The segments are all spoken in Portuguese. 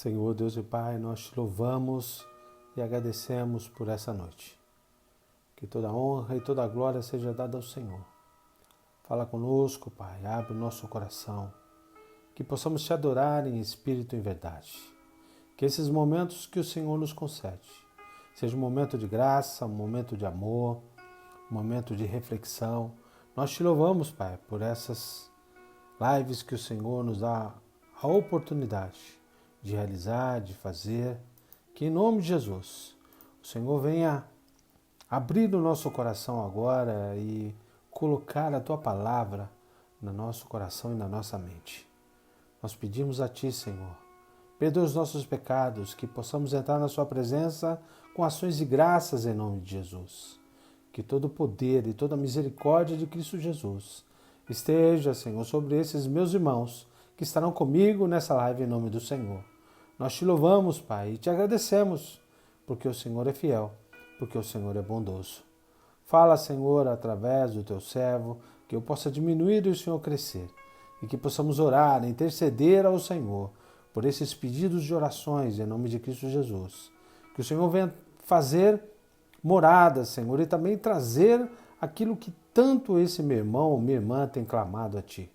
Senhor Deus e Pai, nós te louvamos e agradecemos por essa noite. Que toda honra e toda glória seja dada ao Senhor. Fala conosco, Pai, abre o nosso coração, que possamos te adorar em espírito e em verdade. Que esses momentos que o Senhor nos concede seja um momento de graça, um momento de amor, um momento de reflexão. Nós te louvamos, Pai, por essas lives que o Senhor nos dá a oportunidade de realizar, de fazer. Que em nome de Jesus, o Senhor venha abrir o nosso coração agora e colocar a Tua palavra no nosso coração e na nossa mente. Nós pedimos a Ti, Senhor, perdoa os nossos pecados, que possamos entrar na Sua presença com ações de graças em nome de Jesus. Que todo o poder e toda a misericórdia de Cristo Jesus esteja, Senhor, sobre esses meus irmãos que estarão comigo nessa live em nome do Senhor. Nós te louvamos, Pai, e te agradecemos, porque o Senhor é fiel, porque o Senhor é bondoso. Fala, Senhor, através do Teu servo, que eu possa diminuir e o Senhor crescer, e que possamos orar, interceder ao Senhor por esses pedidos de orações em nome de Cristo Jesus. Que o Senhor venha fazer morada, Senhor, e também trazer aquilo que tanto esse meu irmão ou minha irmã tem clamado a Ti.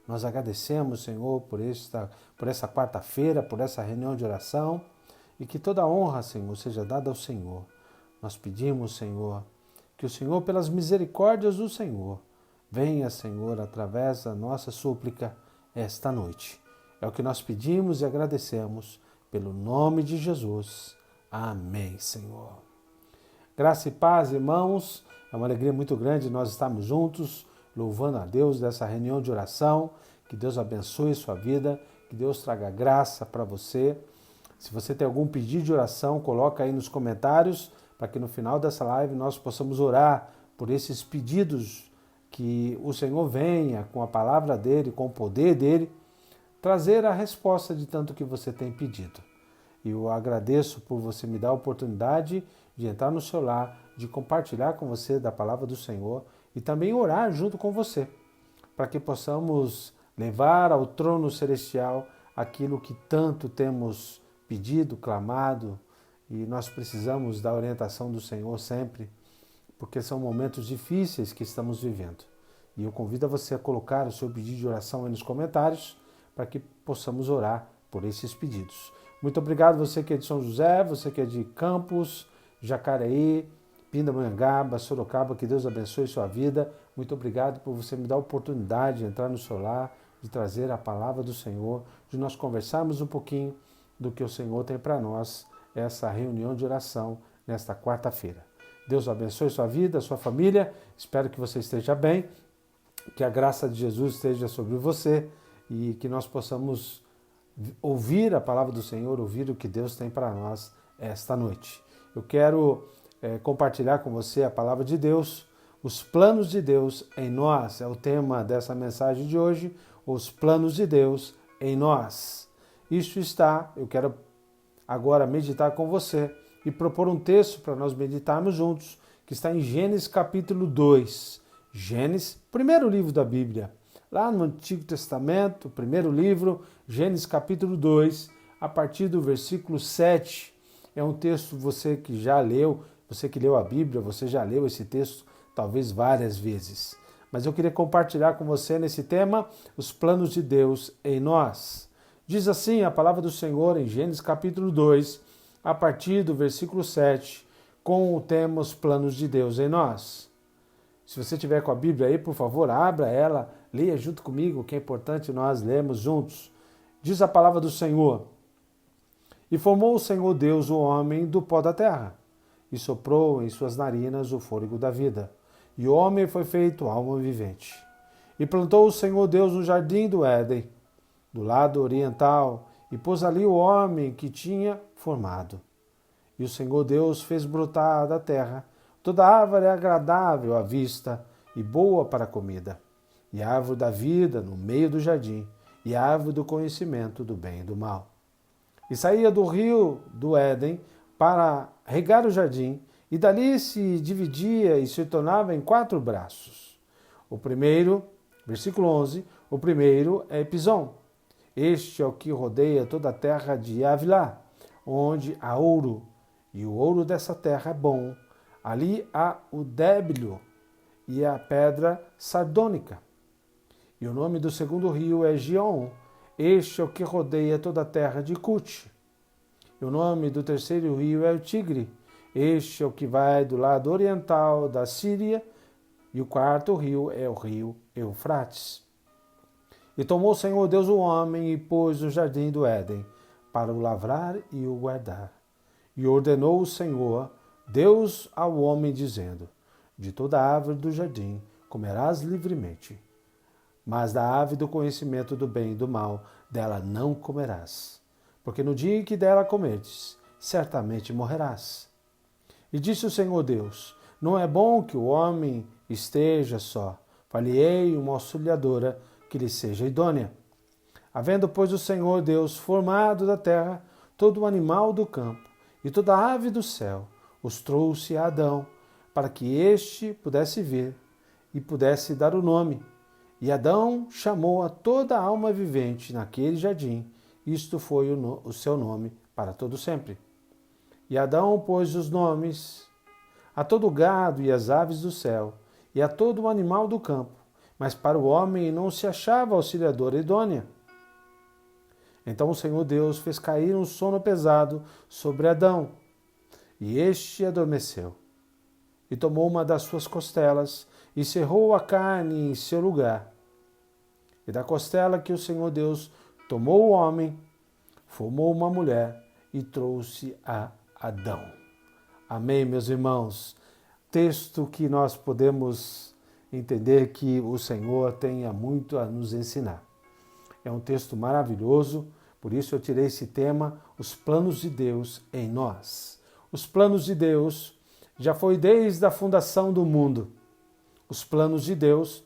Nós agradecemos, Senhor, por essa quarta-feira, por essa reunião de oração, e que toda a honra, Senhor, seja dada ao Senhor. Nós pedimos, Senhor, que o Senhor, pelas misericórdias do Senhor, venha, Senhor, através da nossa súplica esta noite. É o que nós pedimos e agradecemos, pelo nome de Jesus. Amém, Senhor. Graça e paz, irmãos. É uma alegria muito grande nós estarmos juntos, louvando a Deus dessa reunião de oração. Que Deus abençoe sua vida, que Deus traga graça para você. Se você tem algum pedido de oração, coloca aí nos comentários, para que no final dessa live nós possamos orar por esses pedidos, que o Senhor venha com a palavra dEle, com o poder dEle, trazer a resposta de tanto que você tem pedido. E eu agradeço por você me dar a oportunidade de entrar no seu lar, de compartilhar com você da palavra do Senhor e também orar junto com você, para que possamos levar ao trono celestial aquilo que tanto temos pedido, clamado, e nós precisamos da orientação do Senhor sempre, porque são momentos difíceis que estamos vivendo. E eu convido a você a colocar o seu pedido de oração aí nos comentários, para que possamos orar por esses pedidos. Muito obrigado você que é de São José, você que é de Campos, Jacareí, Pindamonhangaba, Sorocaba, que Deus abençoe sua vida. Muito obrigado por você me dar a oportunidade de entrar no seu lar, de trazer a palavra do Senhor, de nós conversarmos um pouquinho do que o Senhor tem para nós, essa reunião de oração nesta quarta-feira. Deus abençoe sua vida, sua família, espero que você esteja bem, que a graça de Jesus esteja sobre você e que nós possamos ouvir a palavra do Senhor, ouvir o que Deus tem para nós esta noite. Eu quero compartilhar com você a palavra de Deus, os planos de Deus em nós, é o tema dessa mensagem de hoje, os planos de Deus em nós. Eu quero agora meditar com você e propor um texto para nós meditarmos juntos, que está em Gênesis capítulo 2. Gênesis, primeiro livro da Bíblia, lá no Antigo Testamento, primeiro livro, Gênesis capítulo 2, a partir do versículo 7. É um texto, você que já leu, você que leu a Bíblia, você já leu esse texto talvez várias vezes. Mas eu queria compartilhar com você nesse tema, os planos de Deus em nós. Diz assim a palavra do Senhor em Gênesis capítulo 2, a partir do versículo 7, com o tema os planos de Deus em nós. Se você tiver com a Bíblia aí, por favor, abra ela, leia junto comigo, que é importante nós lermos juntos. Diz a palavra do Senhor: E formou o Senhor Deus o homem do pó da terra, e soprou em suas narinas o fôlego da vida, e o homem foi feito alma vivente. E plantou o Senhor Deus no jardim do Éden, do lado oriental, e pôs ali o homem que tinha formado. E o Senhor Deus fez brotar da terra toda árvore agradável à vista e boa para a comida, e a árvore da vida no meio do jardim, e a árvore do conhecimento do bem e do mal. E saía do rio do Éden para regar o jardim, e dali se dividia e se tornava em 4 braços. O primeiro, versículo 11, o primeiro é Pison, Este é o que rodeia toda a terra de Havilá, onde há ouro, e o ouro dessa terra é bom. Ali há o débilo e a pedra sardônica. E o nome do segundo rio é Gion. Este é o que rodeia toda a terra de Cute. E o nome do terceiro rio é o Tigre. Este é o que vai do lado oriental da Síria. E o quarto rio é o rio Eufrates. E tomou o Senhor Deus o homem e pôs no jardim do Éden para o lavrar e o guardar. E ordenou o Senhor Deus ao homem, dizendo: de toda árvore do jardim comerás livremente, mas da árvore do conhecimento do bem e do mal, dela não comerás, porque no dia em que dela comerdes, certamente morrerás. E disse o Senhor Deus: não é bom que o homem esteja só, far-lhe-ei uma auxiliadora que lhe seja idônea. Havendo, pois, o Senhor Deus formado da terra todo o animal do campo e toda a ave do céu, os trouxe a Adão, para que este pudesse ver e pudesse dar o nome. E Adão chamou a toda alma vivente naquele jardim. Isto foi o seu nome para todo sempre. E Adão pôs os nomes a todo o gado e as aves do céu, e a todo o animal do campo, mas para o homem não se achava auxiliadora idônea. Então o Senhor Deus fez cair um sono pesado sobre Adão, e este adormeceu. E tomou uma das suas costelas, e cerrou a carne em seu lugar. E da costela que o Senhor Deus tomou o homem, formou uma mulher e trouxe a Adão. Amém, meus irmãos? Texto que nós podemos entender que o Senhor tenha muito a nos ensinar. É um texto maravilhoso, por isso eu tirei esse tema, os planos de Deus em nós. Os planos de Deus já foi desde a fundação do mundo. Os planos de Deus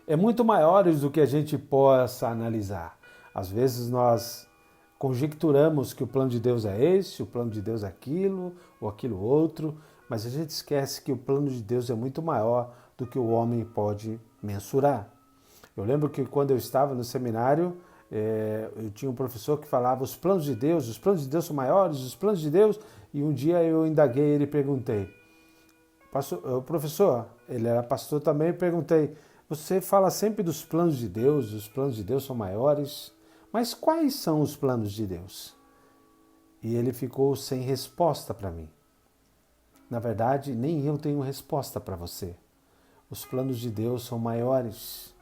é muito maiores do que a gente possa analisar. Às vezes nós conjecturamos que o plano de Deus é esse, o plano de Deus é aquilo, ou aquilo outro, mas a gente esquece que o plano de Deus é muito maior do que o homem pode mensurar. Eu lembro que quando eu estava no seminário, eu tinha um professor que falava os planos de Deus são maiores, os planos de Deus, e um dia eu indaguei ele e perguntei, professor, ele era pastor também, perguntei, você fala sempre dos planos de Deus, os planos de Deus são maiores, mas quais são os planos de Deus? E ele ficou sem resposta para mim. Na verdade, nem eu tenho resposta para você. Os planos de Deus são maiores.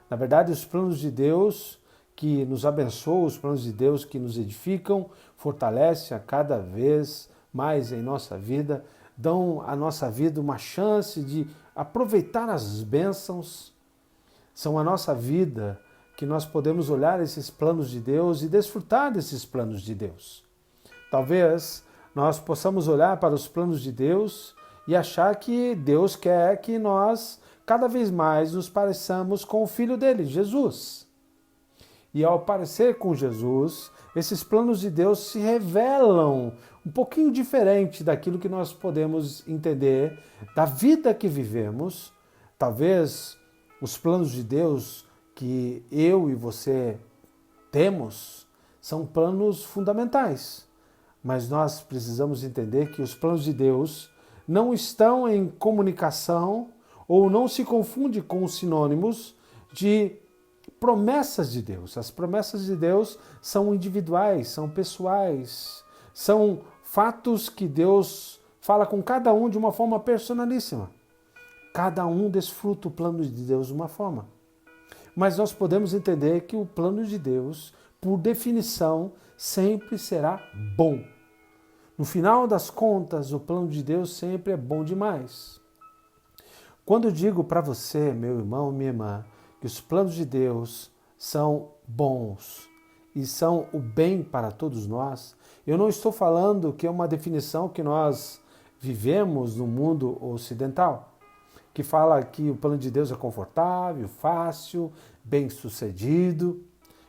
Na verdade, os planos de Deus que nos abençoam, os planos de Deus que nos edificam, fortalecem a cada vez mais em nossa vida, dão à nossa vida uma chance de aproveitar as bênçãos. São a nossa vida que nós podemos olhar esses planos de Deus e desfrutar desses planos de Deus. Talvez nós possamos olhar para os planos de Deus e achar que Deus quer que nós cada vez mais nos pareçamos com o Filho dele, Jesus. E ao parecer com Jesus, esses planos de Deus se revelam um pouquinho diferente daquilo que nós podemos entender da vida que vivemos. Talvez os planos de Deus que eu e você temos são planos fundamentais, mas nós precisamos entender que os planos de Deus não estão em comunicação ou não se confunde com os sinônimos de promessas de Deus. As promessas de Deus são individuais, são pessoais, são fatos que Deus fala com cada um de uma forma personalíssima. Cada um desfruta o plano de Deus de uma forma. Mas nós podemos entender que o plano de Deus, por definição, sempre será bom. No final das contas, o plano de Deus sempre é bom demais. Quando eu digo para você, meu irmão, minha irmã, que os planos de Deus são bons e são o bem para todos nós, eu não estou falando que é uma definição que nós vivemos no mundo ocidental, que fala que o plano de Deus é confortável, fácil, bem-sucedido.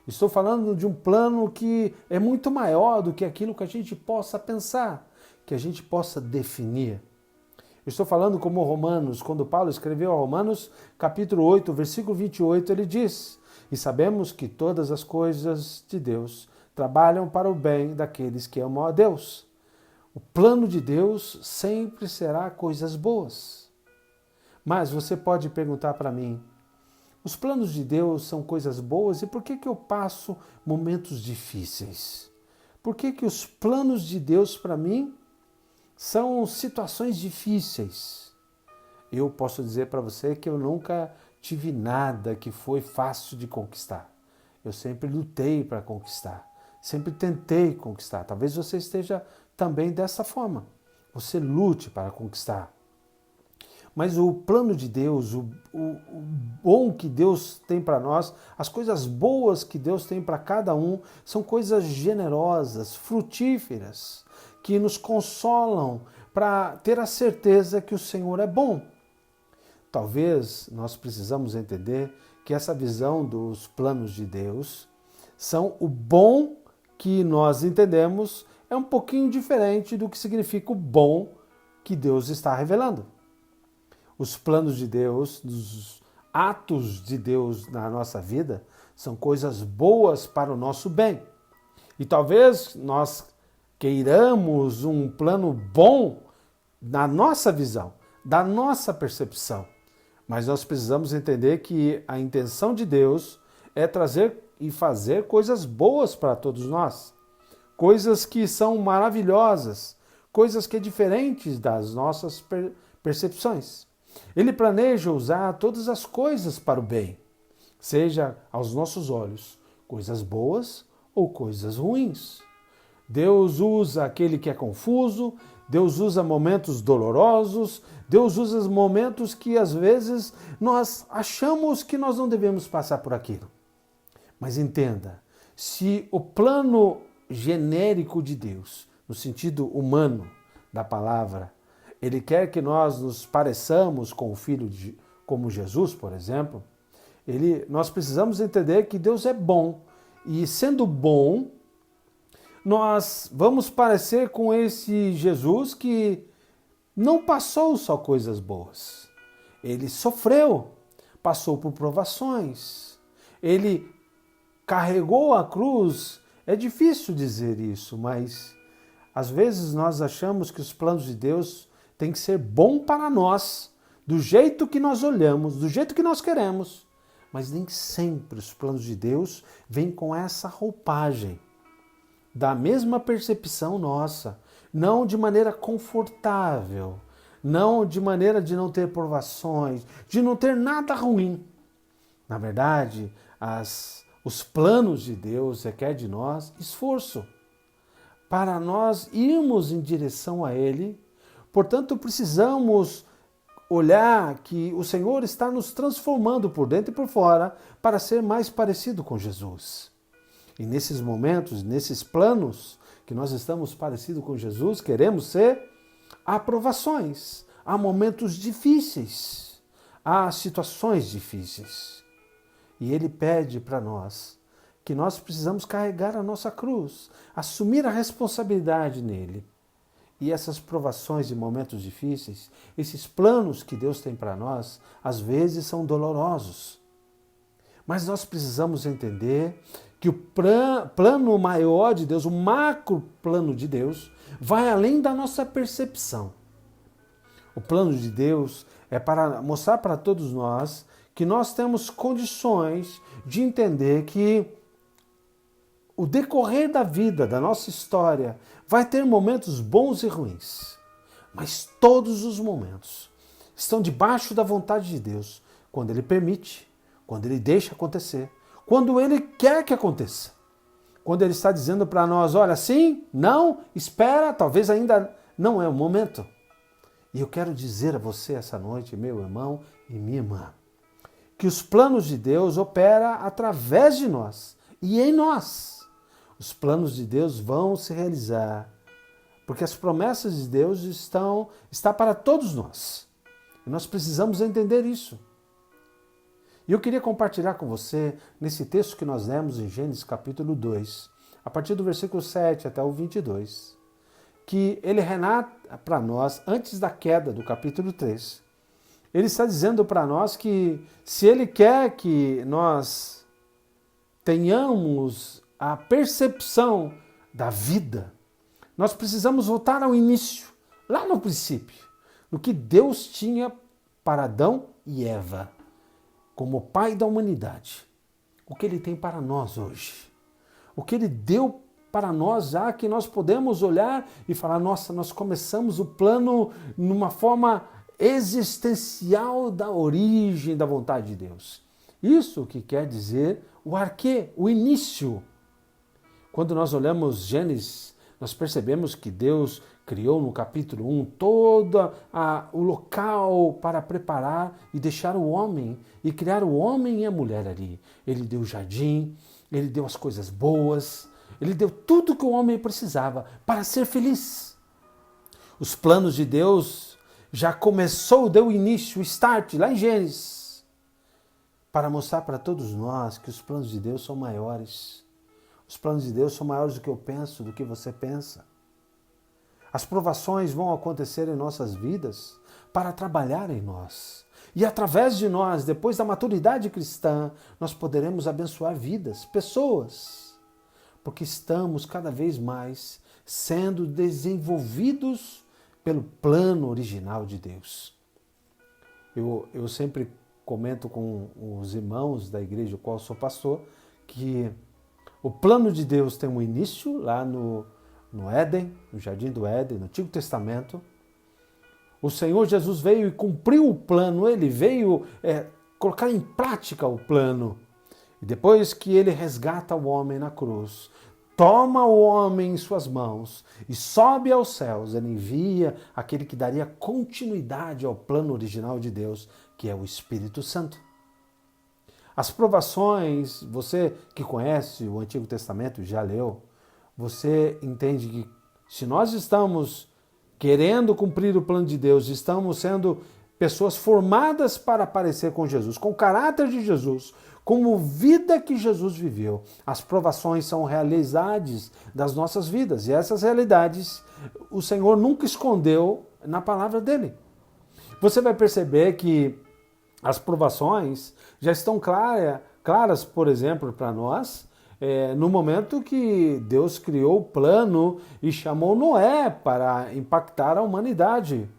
Estou falando de um plano que é muito maior do que aquilo que a gente possa pensar, que a gente possa definir. Estou falando como Romanos, quando Paulo escreveu a Romanos, capítulo 8, versículo 28, ele diz E sabemos que todas as coisas de Deus trabalham para o bem daqueles que amam a Deus. O plano de Deus sempre será coisas boas. Mas você pode perguntar para mim, os planos de Deus são coisas boas e por que eu passo momentos difíceis? Por que os planos de Deus para mim são situações difíceis? Eu posso dizer para você que eu nunca tive nada que foi fácil de conquistar. Eu sempre lutei para conquistar, sempre tentei conquistar. Talvez você esteja também dessa forma. Você lute para conquistar. Mas o plano de Deus, o bom que Deus tem para nós, as coisas boas que Deus tem para cada um, são coisas generosas, frutíferas, que nos consolam para ter a certeza que o Senhor é bom. Talvez nós precisamos entender que essa visão dos planos de Deus são o bom que nós entendemos é um pouquinho diferente do que significa o bom que Deus está revelando. Os planos de Deus, os atos de Deus na nossa vida, são coisas boas para o nosso bem. E talvez nós queiramos um plano bom na nossa visão, da nossa percepção. Mas nós precisamos entender que a intenção de Deus é trazer e fazer coisas boas para todos nós. Coisas que são maravilhosas, coisas que são diferentes das nossas percepções. Ele planeja usar todas as coisas para o bem, seja aos nossos olhos coisas boas ou coisas ruins. Deus usa aquele que é confuso, Deus usa momentos dolorosos, Deus usa momentos que às vezes nós achamos que nós não devemos passar por aquilo. Mas entenda, se o plano genérico de Deus, no sentido humano da palavra, Ele quer que nós nos pareçamos com o Filho como Jesus, por exemplo, nós precisamos entender que Deus é bom. E sendo bom, nós vamos parecer com esse Jesus que não passou só coisas boas. Ele sofreu, passou por provações, ele carregou a cruz. É difícil dizer isso, mas às vezes nós achamos que os planos de Deus têm que ser bom para nós, do jeito que nós olhamos, do jeito que nós queremos. Mas nem sempre os planos de Deus vêm com essa roupagem, da mesma percepção nossa, não de maneira confortável, não de maneira de não ter provações, de não ter nada ruim. Na verdade, os planos de Deus requerem de nós esforço para nós irmos em direção a Ele. Portanto, precisamos olhar que o Senhor está nos transformando por dentro e por fora para ser mais parecido com Jesus. E nesses momentos, nesses planos que nós estamos parecidos com Jesus, queremos ser, há provações, há momentos difíceis, há situações difíceis. E Ele pede para nós que nós precisamos carregar a nossa cruz, assumir a responsabilidade nele. E essas provações e momentos difíceis, esses planos que Deus tem para nós, às vezes são dolorosos. Mas nós precisamos entender que o plano maior de Deus, o macro plano de Deus, vai além da nossa percepção. O plano de Deus é para mostrar para todos nós que nós temos condições de entender que o decorrer da vida, da nossa história, vai ter momentos bons e ruins. Mas todos os momentos estão debaixo da vontade de Deus, quando Ele permite, quando Ele deixa acontecer, quando Ele quer que aconteça. Quando Ele está dizendo para nós, olha, sim, não, espera, talvez ainda não é o momento. E eu quero dizer a você essa noite, meu irmão e minha irmã, que os planos de Deus operam através de nós e em nós. Os planos de Deus vão se realizar, porque as promessas de Deus estão para todos nós. E nós precisamos entender isso. E eu queria compartilhar com você, nesse texto que nós lemos em Gênesis capítulo 2, a partir do versículo 7 até o 22, que ele relata para nós, antes da queda do capítulo 3, ele está dizendo para nós que se ele quer que nós tenhamos a percepção da vida, nós precisamos voltar ao início, lá no princípio, no que Deus tinha para Adão e Eva, como pai da humanidade. O que Ele tem para nós hoje. O que Ele deu para nós, já que nós podemos olhar e falar, nossa, nós começamos o plano numa forma existencial da origem da vontade de Deus. Isso que quer dizer o arquê, o início. Quando nós olhamos Gênesis, nós percebemos que Deus criou no capítulo 1 todo o local para preparar e deixar o homem, e criar o homem e a mulher ali. Ele deu o jardim, Ele deu as coisas boas, Ele deu tudo que o homem precisava para ser feliz. Os planos de Deus já deu início, o start, lá em Gênesis, para mostrar para todos nós que os planos de Deus são maiores. Os planos de Deus são maiores do que eu penso, do que você pensa. As provações vão acontecer em nossas vidas para trabalhar em nós. E através de nós, depois da maturidade cristã, nós poderemos abençoar vidas, pessoas. Porque estamos cada vez mais sendo desenvolvidos pelo plano original de Deus. Eu sempre comento com os irmãos da igreja do qual sou pastor, que o plano de Deus tem um início lá no Éden, no Jardim do Éden, no Antigo Testamento. O Senhor Jesus veio e cumpriu o plano, Ele veio colocar em prática o plano. E depois que Ele resgata o homem na cruz, toma o homem em suas mãos e sobe aos céus, Ele envia aquele que daria continuidade ao plano original de Deus, que é o Espírito Santo. As provações, você que conhece o Antigo Testamento, já leu, você entende que se nós estamos querendo cumprir o plano de Deus, estamos sendo pessoas formadas para parecer com Jesus, com o caráter de Jesus, como vida que Jesus viveu. As provações são realidades das nossas vidas e essas realidades o Senhor nunca escondeu na palavra dele. Você vai perceber que as provações já estão claras, por exemplo, para nós, no momento que Deus criou o plano e chamou Noé para impactar a humanidade.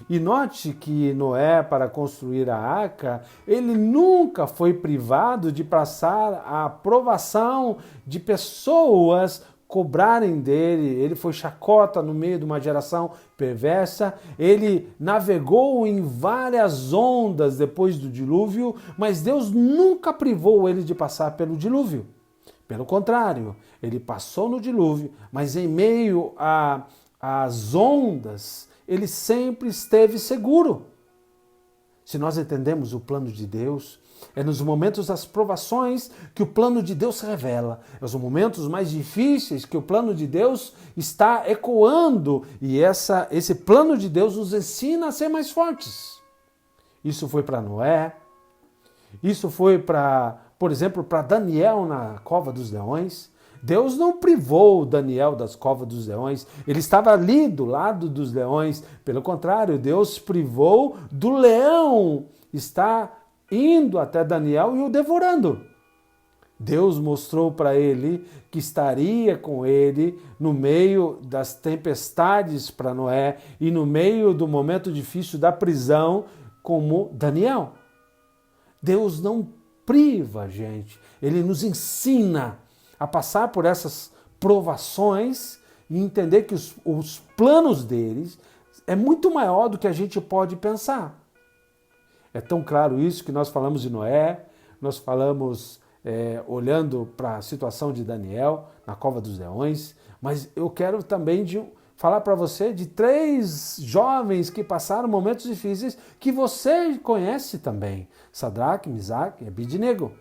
E note que Noé, para construir a arca, ele nunca foi privado de passar a aprovação de pessoas cobrarem dele. Ele foi chacota no meio de uma geração perversa, ele navegou em várias ondas depois do dilúvio, mas Deus nunca privou ele de passar pelo dilúvio. Pelo contrário, ele passou no dilúvio, mas em meio às ondas, ele sempre esteve seguro. Se nós entendemos o plano de Deus, é nos momentos das provações que o plano de Deus se revela. É nos momentos mais difíceis que o plano de Deus está ecoando. E esse plano de Deus nos ensina a ser mais fortes. Isso foi para Noé. Isso foi por exemplo, para Daniel na cova dos leões. Deus não privou Daniel das covas dos leões. Ele estava ali do lado dos leões. Pelo contrário, Deus privou do leão estar indo até Daniel e o devorando. Deus mostrou para ele que estaria com ele no meio das tempestades para Noé e no meio do momento difícil da prisão, como Daniel. Deus não priva a gente, Ele nos ensina a passar por essas provações e entender que os planos deles é muito maior do que a gente pode pensar. É tão claro isso que nós falamos de Noé, nós falamos olhando para a situação de Daniel na cova dos leões, mas eu quero também falar para você de 3 jovens que passaram momentos difíceis que você conhece também, Sadraque, Misaque e Abednego.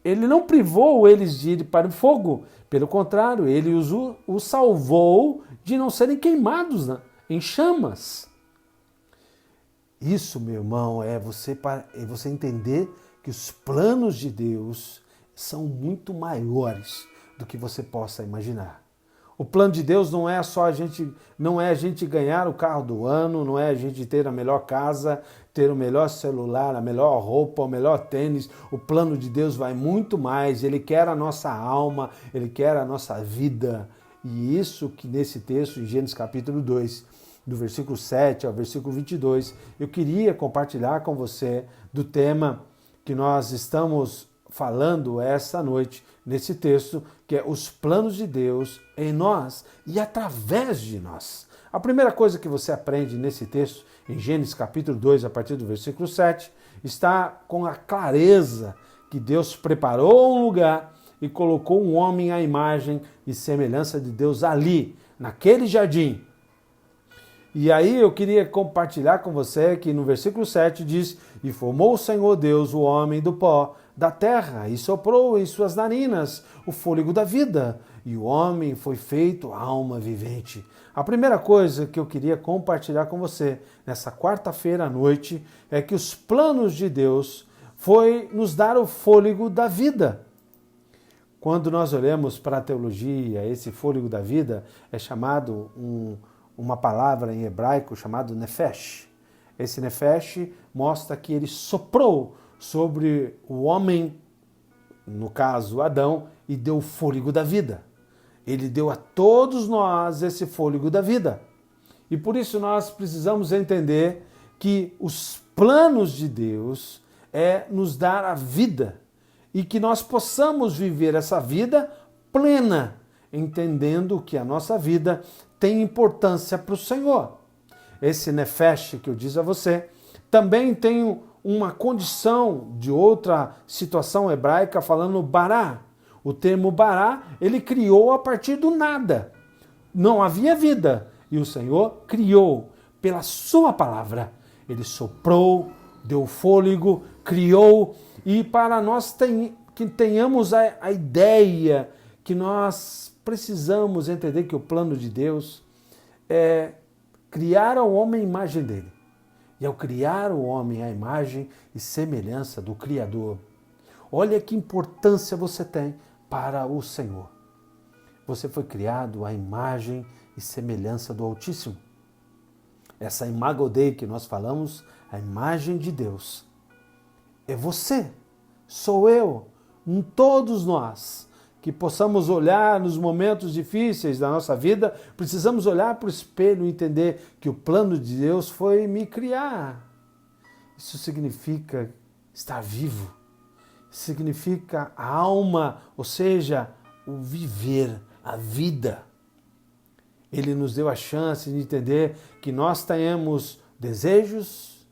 Ele não privou eles de ir para o fogo, pelo contrário, ele os salvou de não serem queimados em chamas. Isso, meu irmão, é você entender que os planos de Deus são muito maiores do que você possa imaginar. O plano de Deus não é só a gente ganhar o carro do ano, não é a gente ter a melhor casa, ter o melhor celular, a melhor roupa, o melhor tênis. O plano de Deus vai muito mais. Ele quer a nossa alma, ele quer a nossa vida. E isso que nesse texto, em Gênesis capítulo 2, do versículo 7 ao versículo 22, eu queria compartilhar com você do tema que nós estamos falando essa noite, nesse texto, que é os planos de Deus em nós e através de nós. A primeira coisa que você aprende nesse texto, em Gênesis capítulo 2, a partir do versículo 7, está com a clareza que Deus preparou um lugar e colocou um homem à imagem e semelhança de Deus ali, naquele jardim. E aí eu queria compartilhar com você que no versículo 7 diz: "E formou o Senhor Deus o homem do pó da terra, e soprou em suas narinas o fôlego da vida, e o homem foi feito alma vivente." A primeira coisa que eu queria compartilhar com você nessa quarta-feira à noite é que os planos de Deus foi nos dar o fôlego da vida. Quando nós olhamos para a teologia, esse fôlego da vida é chamado uma palavra em hebraico chamado nefesh. Esse nefesh mostra que ele soprou sobre o homem, no caso Adão, e deu o fôlego da vida. Ele deu a todos nós esse fôlego da vida. E por isso nós precisamos entender que os planos de Deus é nos dar a vida e que nós possamos viver essa vida plena, entendendo que a nossa vida tem importância para o Senhor. Esse nefesh que eu disse a você também tem uma condição de outra situação hebraica falando bará. O termo bará, ele criou a partir do nada. Não havia vida e o Senhor criou pela sua palavra. Ele soprou, deu fôlego, criou, e para nós que tenhamos a ideia que nós precisamos entender que o plano de Deus é criar ao homem a imagem dele. E ao criar o homem à imagem e semelhança do Criador, olha que importância você tem para o Senhor. Você foi criado à imagem e semelhança do Altíssimo. Essa imago Dei que nós falamos, a imagem de Deus, é você, sou eu, todos nós, que possamos olhar nos momentos difíceis da nossa vida, precisamos olhar para o espelho e entender que o plano de Deus foi me criar. Isso significa estar vivo, significa a alma, ou seja, o viver, a vida. Ele nos deu a chance de entender que nós tenhamos desejos.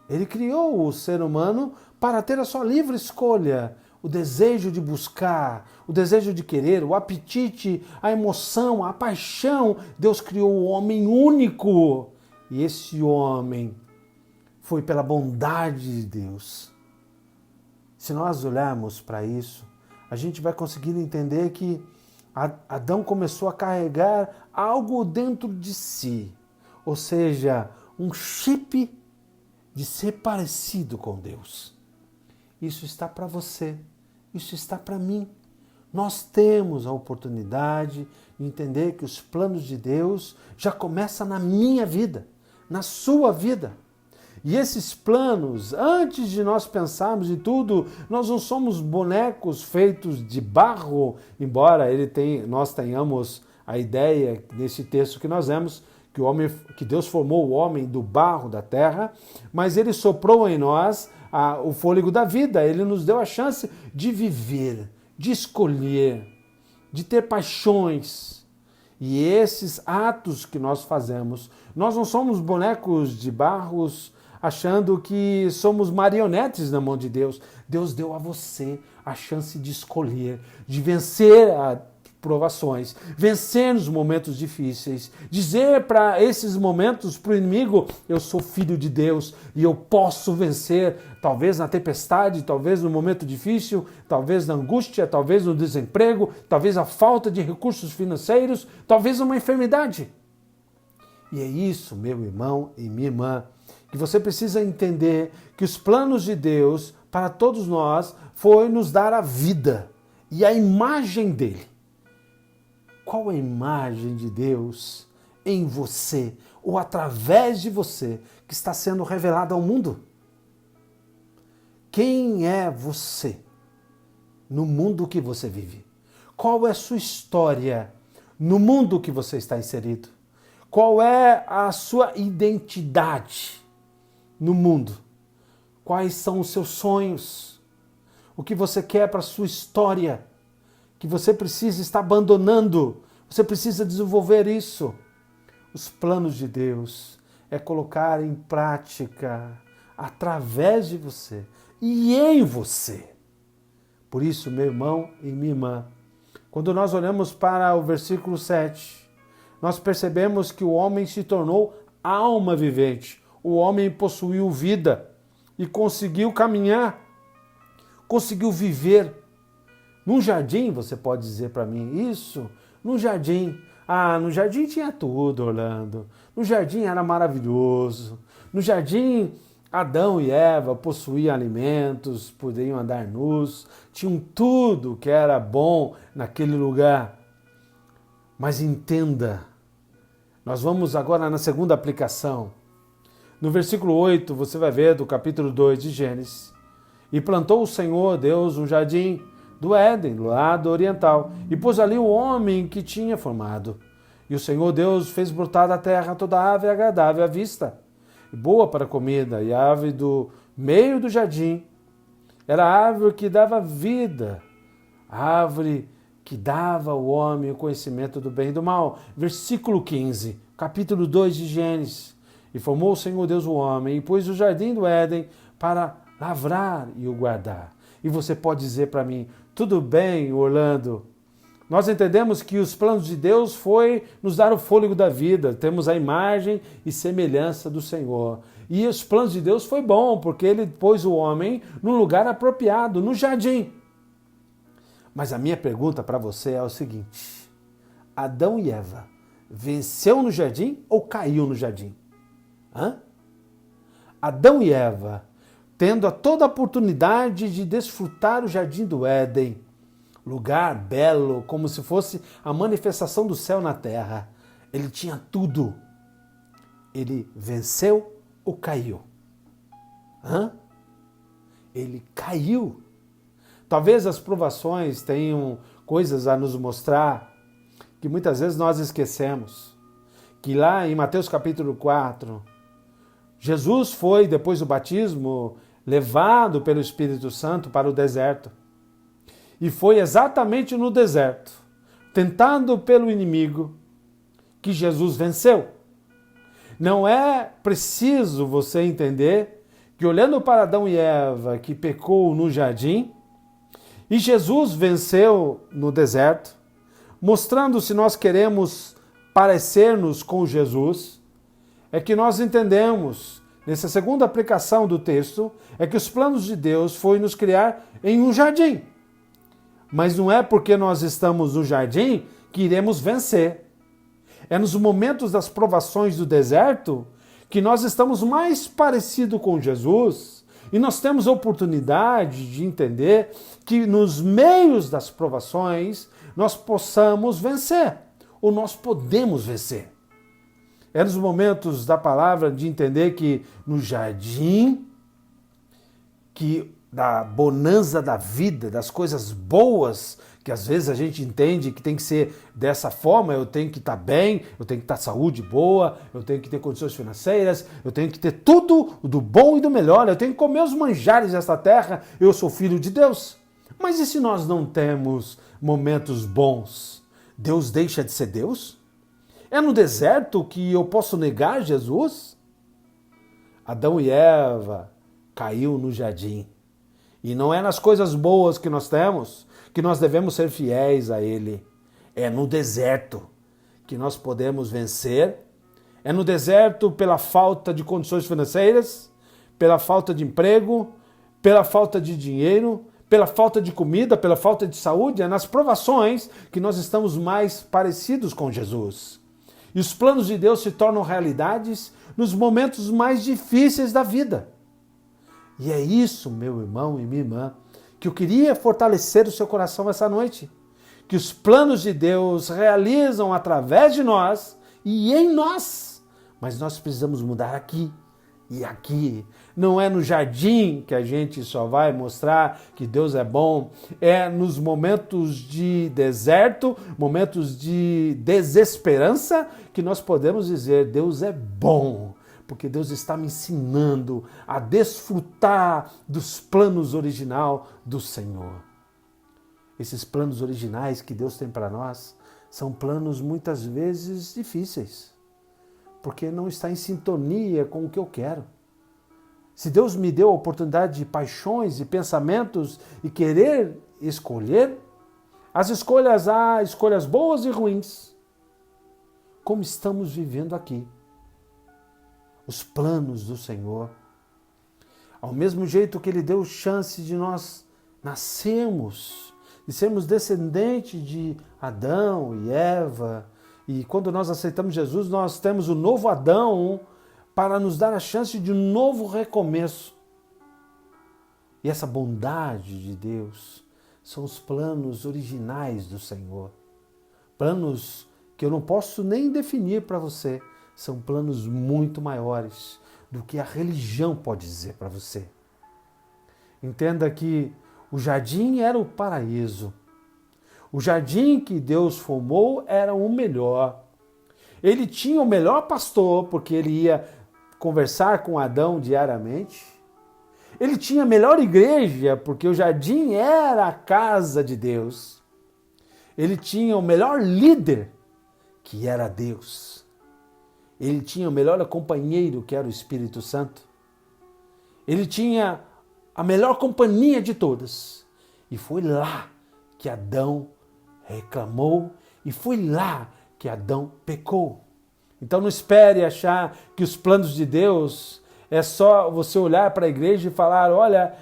Ele criou o ser humano para ter a sua livre escolha, o desejo de buscar, o desejo de querer, o apetite, a emoção, a paixão. Deus criou o homem único. E esse homem foi pela bondade de Deus. Se nós olharmos para isso, a gente vai conseguir entender que Adão começou a carregar algo dentro de si. Ou seja, um chip de ser parecido com Deus. Isso está para você, isso está para mim. Nós temos a oportunidade de entender que os planos de Deus já começam na minha vida, na sua vida. E esses planos, antes de nós pensarmos em tudo, nós não somos bonecos feitos de barro, embora nós tenhamos a ideia nesse texto que nós vemos, que Deus formou o homem do barro da terra, mas ele soprou em nós o fôlego da vida. Ele nos deu a chance de viver, de escolher, de ter paixões. E esses atos que nós fazemos, nós não somos bonecos de barros achando que somos marionetes na mão de Deus. Deus deu a você a chance de escolher, de vencer as provações, vencer nos momentos difíceis, dizer para esses momentos para o inimigo: eu sou filho de Deus e eu posso vencer, talvez na tempestade, talvez no momento difícil, talvez na angústia, talvez no desemprego, talvez a falta de recursos financeiros, talvez uma enfermidade. E é isso, meu irmão e minha irmã, que você precisa entender, que os planos de Deus para todos nós foi nos dar a vida e a imagem dele. qual a imagem de Deus em você ou através de você que está sendo revelada ao mundo? Quem é você no mundo que você vive? Qual é a sua história no mundo que você está inserido? Qual é a sua identidade no mundo? Quais são os seus sonhos? O que você quer para a sua história? Que você precisa estar abandonando. Você precisa desenvolver isso. Os planos de Deus é colocar em prática através de você e em você. Por isso, meu irmão e minha irmã, quando nós olhamos para o versículo 7, nós percebemos que o homem se tornou alma vivente. O homem possuiu vida e conseguiu caminhar, conseguiu viver. Num jardim, você pode dizer para mim isso? Num jardim. No jardim tinha tudo, Orlando. No jardim era maravilhoso. No jardim, Adão e Eva possuíam alimentos, poderiam andar nus, tinham tudo que era bom naquele lugar. Mas entenda, nós vamos agora na segunda aplicação. No versículo 8, você vai ver do capítulo 2 de Gênesis. E plantou o Senhor Deus um jardim do Éden, do lado oriental, e pôs ali o homem que tinha formado. E o Senhor Deus fez brotar da terra toda ave agradável à vista, e boa para a comida, e a ave do meio do jardim era a árvore que dava vida, a árvore que dava ao homem o conhecimento do bem e do mal. Versículo 15, capítulo 2 de Gênesis. E formou o Senhor Deus o homem, e pôs o jardim do Éden para lavrar e o guardar. E você pode dizer para mim, tudo bem, Orlando, nós entendemos que os planos de Deus foi nos dar o fôlego da vida, temos a imagem e semelhança do Senhor. E os planos de Deus foi bom, porque ele pôs o homem num lugar apropriado, no jardim. Mas a minha pergunta para você é o seguinte, Adão e Eva venceu no jardim ou caiu no jardim? Adão e Eva, tendo toda a oportunidade de desfrutar o jardim do Éden, lugar belo, como se fosse a manifestação do céu na terra. Ele tinha tudo. Ele venceu ou caiu? Ele caiu. Talvez as provações tenham coisas a nos mostrar que muitas vezes nós esquecemos. Que lá em Mateus capítulo 4, Jesus foi, depois do batismo, levado pelo Espírito Santo para o deserto. E foi exatamente no deserto, tentado pelo inimigo, que Jesus venceu. Não é preciso você entender que olhando para Adão e Eva, que pecou no jardim, e Jesus venceu no deserto, mostrando se nós queremos parecer-nos com Jesus, é que nós entendemos, nessa segunda aplicação do texto, é que os planos de Deus foi nos criar em um jardim. Mas não é porque nós estamos no jardim que iremos vencer. É nos momentos das provações do deserto que nós estamos mais parecidos com Jesus e nós temos a oportunidade de entender que nos meios das provações nós possamos vencer, ou nós podemos vencer. É nos momentos da palavra de entender que no jardim, que da bonança da vida, das coisas boas, que às vezes a gente entende que tem que ser dessa forma, eu tenho que estar bem, eu tenho que estar saúde boa, eu tenho que ter condições financeiras, eu tenho que ter tudo do bom e do melhor, eu tenho que comer os manjares desta terra, eu sou filho de Deus. Mas e se nós não temos momentos bons? Deus deixa de ser Deus? É no deserto que eu posso negar Jesus? Adão e Eva caiu no jardim. E não é nas coisas boas que nós temos que nós devemos ser fiéis a Ele. É no deserto que nós podemos vencer. É no deserto pela falta de condições financeiras, pela falta de emprego, pela falta de dinheiro, pela falta de comida, pela falta de saúde. É nas provações que nós estamos mais parecidos com Jesus. E os planos de Deus se tornam realidades nos momentos mais difíceis da vida. E é isso, meu irmão e minha irmã, que eu queria fortalecer o seu coração essa noite. que os planos de Deus realizam através de nós e em nós. Mas nós precisamos mudar aqui e aqui. Não é no jardim que a gente só vai mostrar que Deus é bom, é nos momentos de deserto, momentos de desesperança, que nós podemos dizer: Deus é bom, porque Deus está me ensinando a desfrutar dos planos original do Senhor. Esses planos originais que Deus tem para nós são planos muitas vezes difíceis, porque não está em sintonia com o que eu quero. Se Deus me deu a oportunidade de paixões e pensamentos e querer escolher, as escolhas há escolhas boas e ruins, como estamos vivendo aqui. Os planos do Senhor, ao mesmo jeito que Ele deu chance de nós nascermos, de sermos descendentes de Adão e Eva, e quando nós aceitamos Jesus, nós temos o novo Adão para nos dar a chance de um novo recomeço. E essa bondade de Deus são os planos originais do Senhor. Planos que eu não posso nem definir para você. São planos muito maiores do que a religião pode dizer para você. Entenda que o jardim era o paraíso. O jardim que Deus formou era o melhor. Ele tinha o melhor pastor, porque ele ia conversar com Adão diariamente. Ele tinha a melhor igreja, porque o jardim era a casa de Deus. Ele tinha o melhor líder, que era Deus. Ele tinha o melhor companheiro, que era o Espírito Santo. Ele tinha a melhor companhia de todas. E foi lá que Adão reclamou, e foi lá que Adão pecou. Então não espere achar que os planos de Deus é só você olhar para a igreja e falar: olha,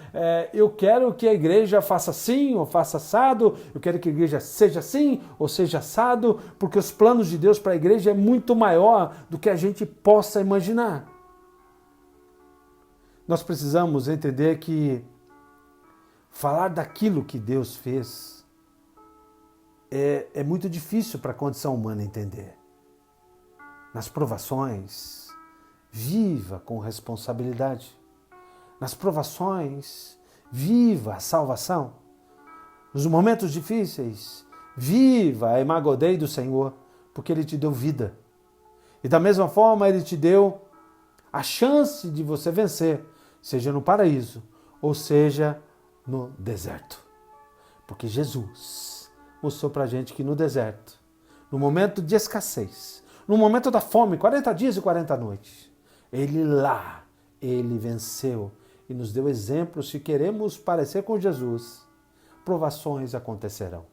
eu quero que a igreja faça assim ou faça assado, eu quero que a igreja seja assim ou seja assado, porque os planos de Deus para a igreja é muito maior do que a gente possa imaginar. Nós precisamos entender que falar daquilo que Deus fez é muito difícil para a condição humana entender. Nas provações, viva com responsabilidade. Nas provações, viva a salvação. Nos momentos difíceis, viva a imagodei do Senhor, porque Ele te deu vida. E da mesma forma, Ele te deu a chance de você vencer, seja no paraíso ou seja no deserto. Porque Jesus mostrou pra gente que no deserto, no momento de escassez, no momento da fome, 40 dias e 40 noites, Ele venceu e nos deu exemplos. Se queremos parecer com Jesus, provações acontecerão.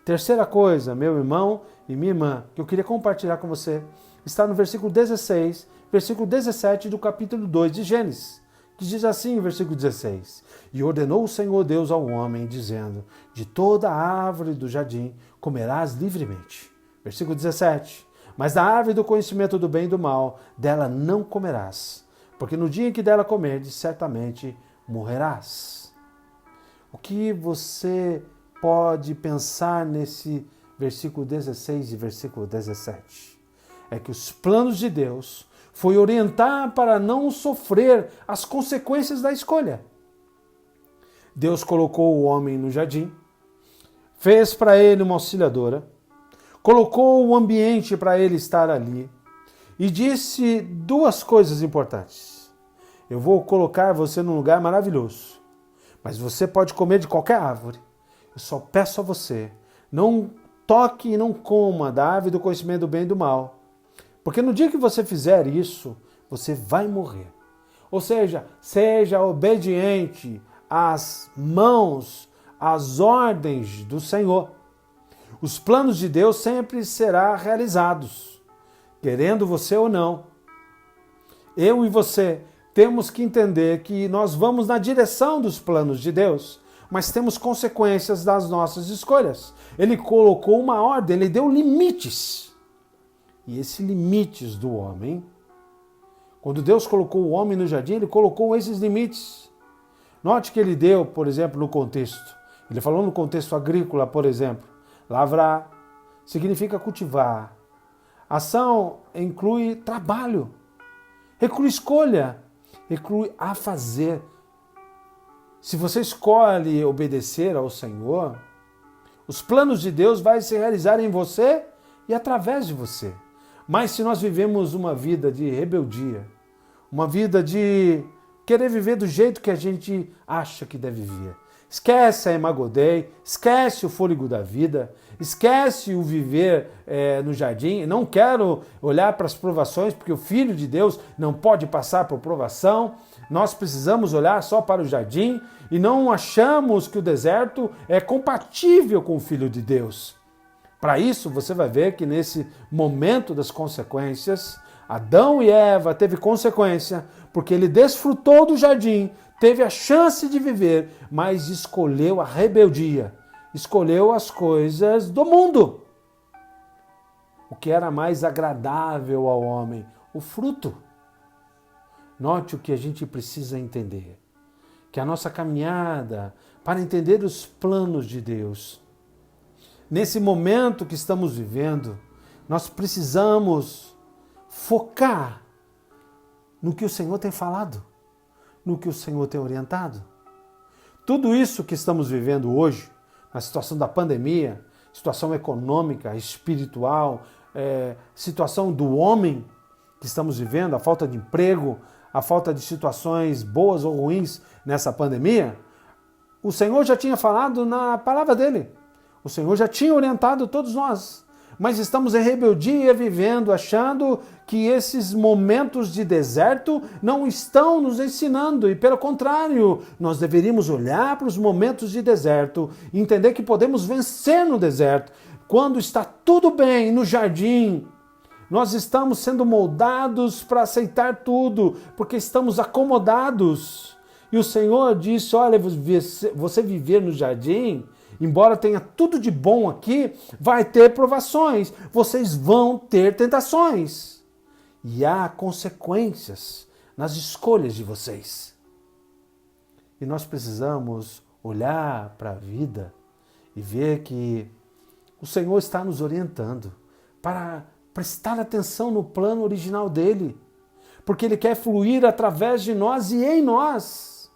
Terceira coisa, meu irmão e minha irmã, que eu queria compartilhar com você, está no versículo 16, versículo 17 do capítulo 2 de Gênesis, que diz assim, versículo 16: E ordenou o Senhor Deus ao homem, dizendo: De toda a árvore do jardim comerás livremente. Versículo 17: Mas da árvore do conhecimento do bem e do mal, dela não comerás, porque no dia em que dela comerdes, certamente morrerás. O que você pode pensar nesse versículo 16 e versículo 17? É que os planos de Deus foi orientar para não sofrer as consequências da escolha. Deus colocou o homem no jardim, fez para ele uma auxiliadora, colocou o ambiente para ele estar ali e disse duas coisas importantes. Eu vou colocar você num lugar maravilhoso, mas você pode comer de qualquer árvore. Eu só peço a você, não toque e não coma da árvore do conhecimento do bem e do mal, porque no dia que você fizer isso, você vai morrer. Ou seja, seja obediente às mãos, às ordens do Senhor. Os planos de Deus sempre serão realizados, querendo você ou não. Eu e você temos que entender que nós vamos na direção dos planos de Deus, mas temos consequências das nossas escolhas. Ele colocou uma ordem, ele deu limites. E esses limites do homem, quando Deus colocou o homem no jardim, ele colocou esses limites. Note que ele deu, por exemplo, no contexto. Ele falou no contexto agrícola, por exemplo. Lavrar significa cultivar. Ação inclui trabalho, inclui escolha, inclui a fazer. Se você escolhe obedecer ao Senhor, os planos de Deus vão se realizar em você e através de você. Mas se nós vivemos uma vida de rebeldia, uma vida de querer viver do jeito que a gente acha que deve viver, esquece a emagodei, esquece o fôlego da vida, esquece o viver no jardim. Não quero olhar para as provações, porque o Filho de Deus não pode passar por provação. Nós precisamos olhar só para o jardim e não achamos que o deserto é compatível com o Filho de Deus. Para isso, você vai ver que nesse momento das consequências, Adão e Eva teve consequência, porque ele desfrutou do jardim, teve a chance de viver, mas escolheu a rebeldia, escolheu as coisas do mundo. O que era mais agradável ao homem, o fruto. Note o que a gente precisa entender, que a nossa caminhada para entender os planos de Deus, nesse momento que estamos vivendo, nós precisamos focar no que o Senhor tem falado, no que o Senhor tem orientado. Tudo isso que estamos vivendo hoje, na situação da pandemia, situação econômica, espiritual, situação do homem que estamos vivendo, a falta de emprego, a falta de situações boas ou ruins nessa pandemia, o Senhor já tinha falado na palavra dele. O Senhor já tinha orientado todos nós. Mas estamos em rebeldia vivendo, achando que esses momentos de deserto não estão nos ensinando. E pelo contrário, nós deveríamos olhar para os momentos de deserto e entender que podemos vencer no deserto. Quando está tudo bem no jardim, nós estamos sendo moldados para aceitar tudo, porque estamos acomodados. E o Senhor disse, olha, você viver no jardim, embora tenha tudo de bom aqui, vai ter provações, vocês vão ter tentações. E há consequências nas escolhas de vocês. E nós precisamos olhar para a vida e ver que o Senhor está nos orientando para prestar atenção no plano original dele, porque ele quer fluir através de nós e em nós.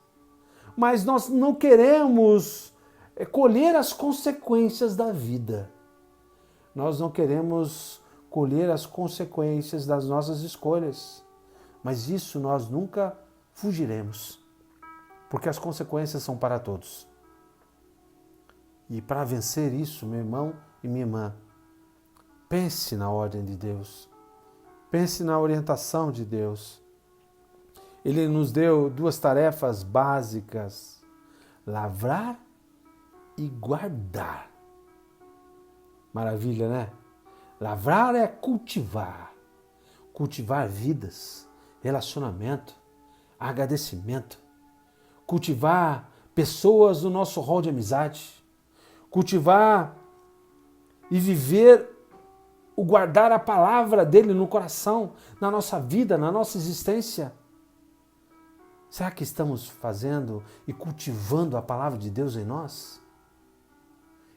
Mas nós não queremos colher as consequências da vida. Nós não queremos colher as consequências das nossas escolhas. Mas isso nós nunca fugiremos, porque as consequências são para todos. E para vencer isso, meu irmão e minha irmã, pense na ordem de Deus. Pense na orientação de Deus. Ele nos deu duas tarefas básicas: lavrar e guardar. Maravilha, né? Lavrar é cultivar. Cultivar vidas, relacionamento, agradecimento. Cultivar pessoas no nosso rol de amizade. Cultivar e viver o guardar a palavra dele no coração, na nossa vida, na nossa existência. Será que estamos fazendo e cultivando a palavra de Deus em nós?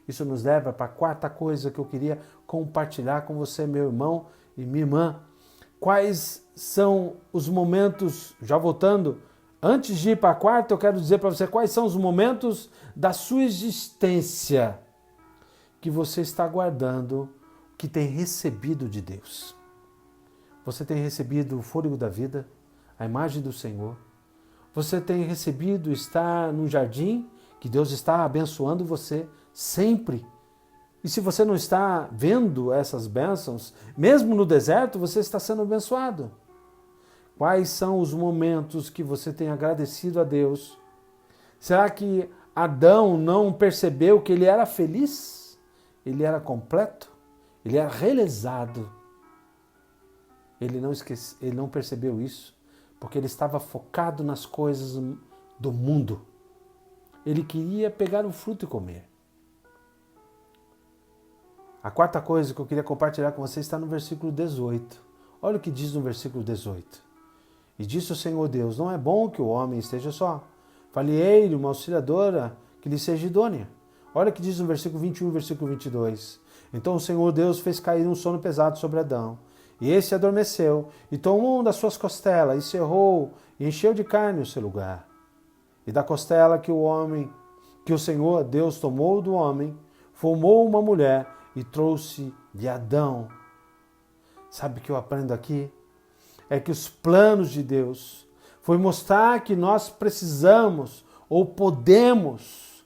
Isso nos leva para a quarta coisa que eu queria compartilhar com você, meu irmão e minha irmã. Quais são os momentos, já voltando, antes de ir para a quarta, eu quero dizer para você quais são os momentos da sua existência que você está guardando, que tem recebido de Deus. Você tem recebido o fôlego da vida, a imagem do Senhor. Você tem recebido estar no jardim, que Deus está abençoando você sempre. E se você não está vendo essas bênçãos, mesmo no deserto, você está sendo abençoado. Quais são os momentos que você tem agradecido a Deus? Será que Adão não percebeu que ele era feliz? Ele era completo? Ele era realizado? Ele não percebeu isso, porque ele estava focado nas coisas do mundo. Ele queria pegar o fruto e comer. A quarta coisa que eu queria compartilhar com você está no versículo 18. Olha o que diz no versículo 18. E disse o Senhor Deus, não é bom que o homem esteja só. Falei-lhe uma auxiliadora que lhe seja idônea. Olha o que diz no versículo 21 e versículo 22. Então o Senhor Deus fez cair um sono pesado sobre Adão. E esse adormeceu, e tomou uma das suas costelas, e cerrou, e encheu de carne o seu lugar. E da costela que o Senhor Deus tomou do homem, formou uma mulher e trouxe de Adão. Sabe o que eu aprendo aqui? É que os planos de Deus foi mostrar que nós precisamos ou podemos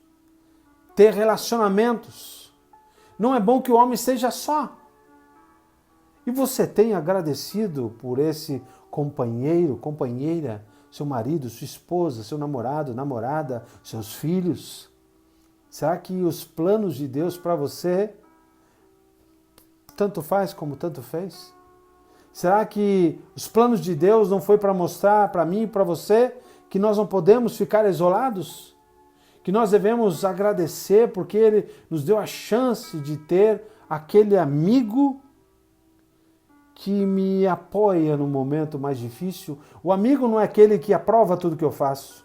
ter relacionamentos. Não é bom que o homem esteja só. E você tem agradecido por esse companheiro, companheira, seu marido, sua esposa, seu namorado, namorada, seus filhos? Será que os planos de Deus para você tanto faz como tanto fez? Será que os planos de Deus não foi para mostrar para mim e para você que nós não podemos ficar isolados? Que nós devemos agradecer porque Ele nos deu a chance de ter aquele amigo que me apoia no momento mais difícil. O amigo não é aquele que aprova tudo que eu faço.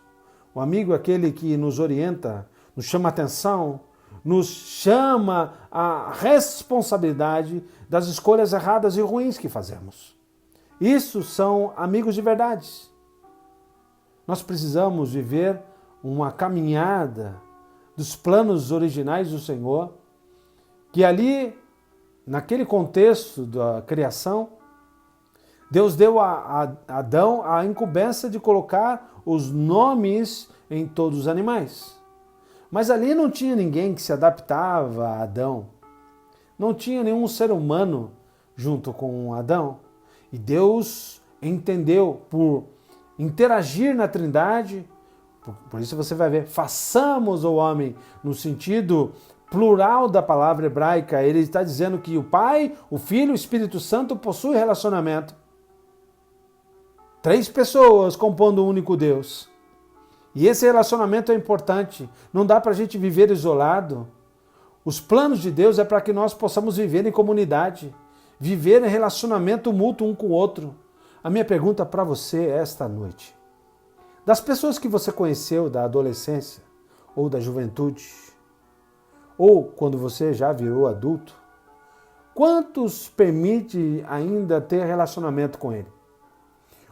O amigo é aquele que nos orienta, nos chama a atenção, nos chama a responsabilidade das escolhas erradas e ruins que fazemos. Isso são amigos de verdade. Nós precisamos viver uma caminhada dos planos originais do Senhor, que ali, naquele contexto da criação, Deus deu a Adão a incumbência de colocar os nomes em todos os animais. Mas ali não tinha ninguém que se adaptava a Adão. Não tinha nenhum ser humano junto com Adão. E Deus entendeu por interagir na Trindade, por isso você vai ver, façamos o homem no sentido plural da palavra hebraica. Ele está dizendo que o Pai, o Filho e o Espírito Santo possuem relacionamento. 3 pessoas compondo um único Deus. E esse relacionamento é importante. Não dá para a gente viver isolado. Os planos de Deus é para que nós possamos viver em comunidade, viver em relacionamento mútuo um com o outro. A minha pergunta para você esta noite: das pessoas que você conheceu da adolescência ou da juventude, ou quando você já virou adulto, quantos permite ainda ter relacionamento com ele?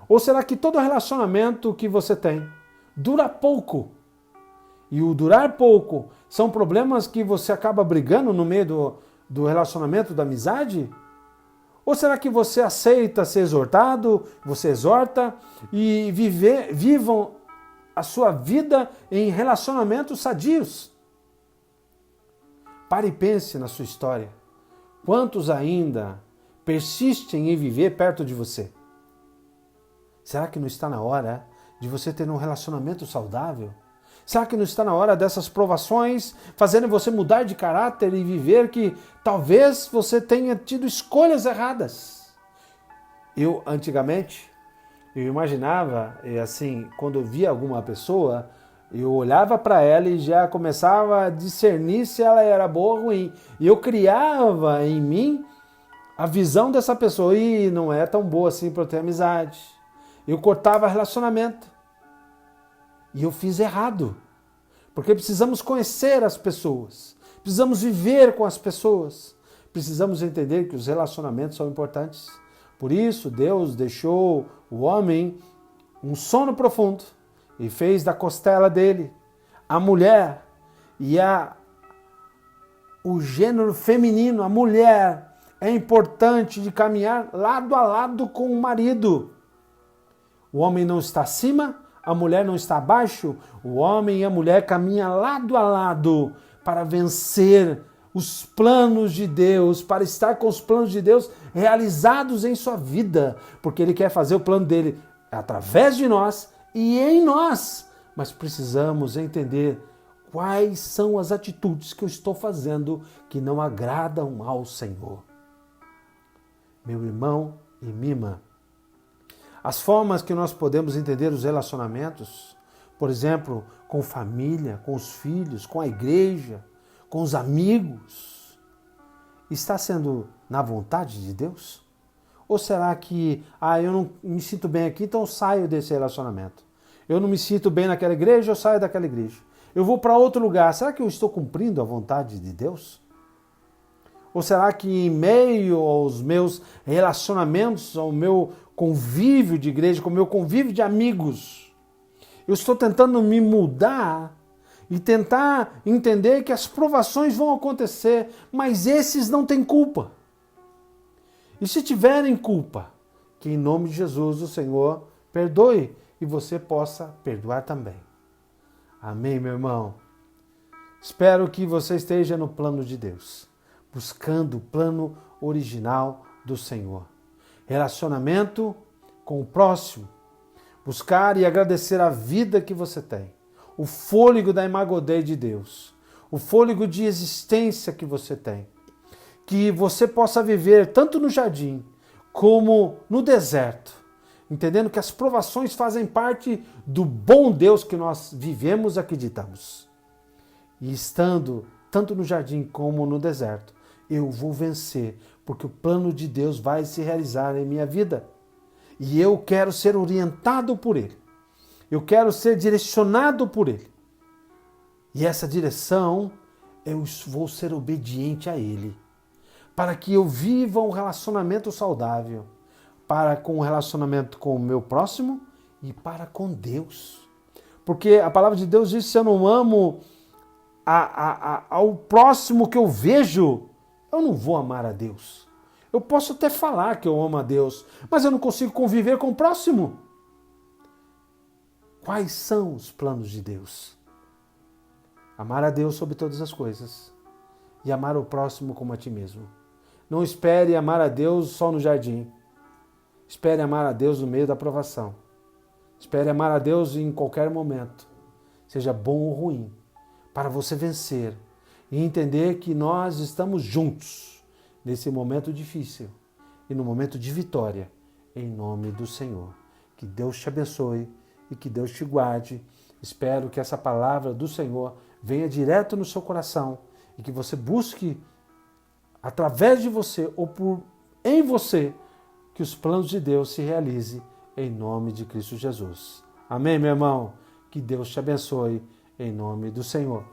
Ou será que todo relacionamento que você tem dura pouco? E o durar pouco são problemas que você acaba brigando no meio do relacionamento, da amizade? Ou será que você aceita ser exortado, você exorta e vivam a sua vida em relacionamentos sadios? Pare e pense na sua história. Quantos ainda persistem em viver perto de você? Será que não está na hora de você ter um relacionamento saudável? Será que não está na hora dessas provações fazerem você mudar de caráter e viver que talvez você tenha tido escolhas erradas? Eu, antigamente, eu imaginava, assim, quando eu via alguma pessoa, eu olhava para ela e já começava a discernir se ela era boa ou ruim. E eu criava em mim a visão dessa pessoa, e não é tão boa assim para eu ter amizade. Eu cortava relacionamento. E eu fiz errado. Porque precisamos conhecer as pessoas. Precisamos viver com as pessoas. Precisamos entender que os relacionamentos são importantes. Por isso, Deus deixou o homem um sono profundo e fez da costela dele a mulher e o gênero feminino, a mulher, é importante de caminhar lado a lado com o marido. O homem não está acima, a mulher não está abaixo. O homem e a mulher caminham lado a lado para vencer os planos de Deus, para estar com os planos de Deus realizados em sua vida, porque Ele quer fazer o plano dele através de nós e em nós. Mas precisamos entender quais são as atitudes que eu estou fazendo que não agradam ao Senhor. Meu irmão e minha irmã, as formas que nós podemos entender os relacionamentos, por exemplo, com família, com os filhos, com a igreja, com os amigos, está sendo na vontade de Deus? Ou será que, eu não me sinto bem aqui, então eu saio desse relacionamento? Eu não me sinto bem naquela igreja, eu saio daquela igreja. eu vou para outro lugar. Será que eu estou cumprindo a vontade de Deus? Ou será que em meio aos meus relacionamentos, ao meu convívio de igreja, com o meu convívio de amigos, eu estou tentando me mudar e tentar entender que as provações vão acontecer, mas esses não têm culpa. E se tiverem culpa, que em nome de Jesus o Senhor perdoe e você possa perdoar também. Amém, meu irmão? Espero que você esteja no plano de Deus, buscando o plano original do Senhor. Relacionamento com o próximo, buscar e agradecer a vida que você tem, o fôlego da Imago Dei de Deus, o fôlego de existência que você tem, que você possa viver tanto no jardim como no deserto, entendendo que as provações fazem parte do bom Deus que nós vivemos e acreditamos. E estando tanto no jardim como no deserto, eu vou vencer, porque o plano de Deus vai se realizar em minha vida. E eu quero ser orientado por Ele. Eu quero ser direcionado por Ele. E essa direção, eu vou ser obediente a Ele. Para que eu viva um relacionamento saudável. Para com o relacionamento com o meu próximo e com Deus. Porque a palavra de Deus diz que se eu não amo ao próximo que eu vejo, eu não vou amar a Deus. Eu posso até falar que eu amo a Deus, mas eu não consigo conviver com o próximo. Quais são os planos de Deus? Amar a Deus sobre todas as coisas e amar o próximo como a ti mesmo. Não espere amar a Deus só no jardim. Espere amar a Deus no meio da provação. Espere amar a Deus em qualquer momento, seja bom ou ruim, para você vencer e entender que nós estamos juntos nesse momento difícil e no momento de vitória, em nome do Senhor. Que Deus te abençoe e que Deus te guarde. Espero que essa palavra do Senhor venha direto no seu coração e que você busque, através de você ou em você, que os planos de Deus se realizem em nome de Cristo Jesus. Amém, meu irmão? Que Deus te abençoe em nome do Senhor.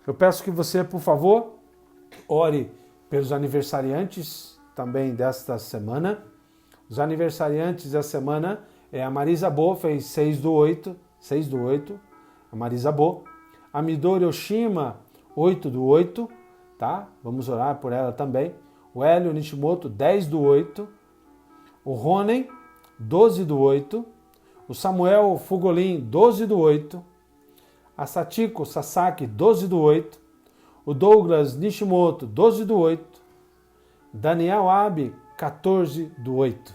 Eu peço que você, por favor, ore pelos aniversariantes também desta semana. Os aniversariantes da semana é a Marisa Bo, fez 6/8, a Marisa Bo. A Midori Oshima, 8/8, tá? Vamos orar por ela também. O Hélio Nishimoto, 10/8. O Ronen, 12/8. O Samuel Fugolin, 12/8. A Satiko Sasaki, 12/8. O Douglas Nishimoto, 12/8. Daniel Abe, 14/8.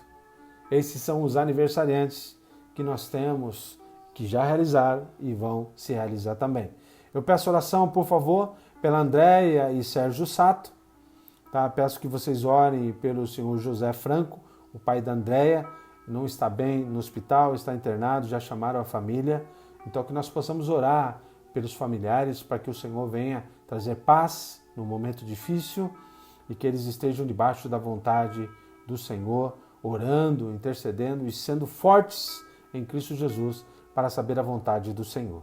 Esses são os aniversariantes que nós temos, que já realizaram e vão se realizar também. Eu peço oração, por favor, pela Andréia e Sérgio Sato. Tá? Peço que vocês orem pelo senhor José Franco, o pai da Andréia. Não está bem no hospital, está internado, já chamaram a família. Então que nós possamos orar pelos familiares para que o Senhor venha trazer paz no momento difícil e que eles estejam debaixo da vontade do Senhor, orando, intercedendo e sendo fortes em Cristo Jesus para saber a vontade do Senhor.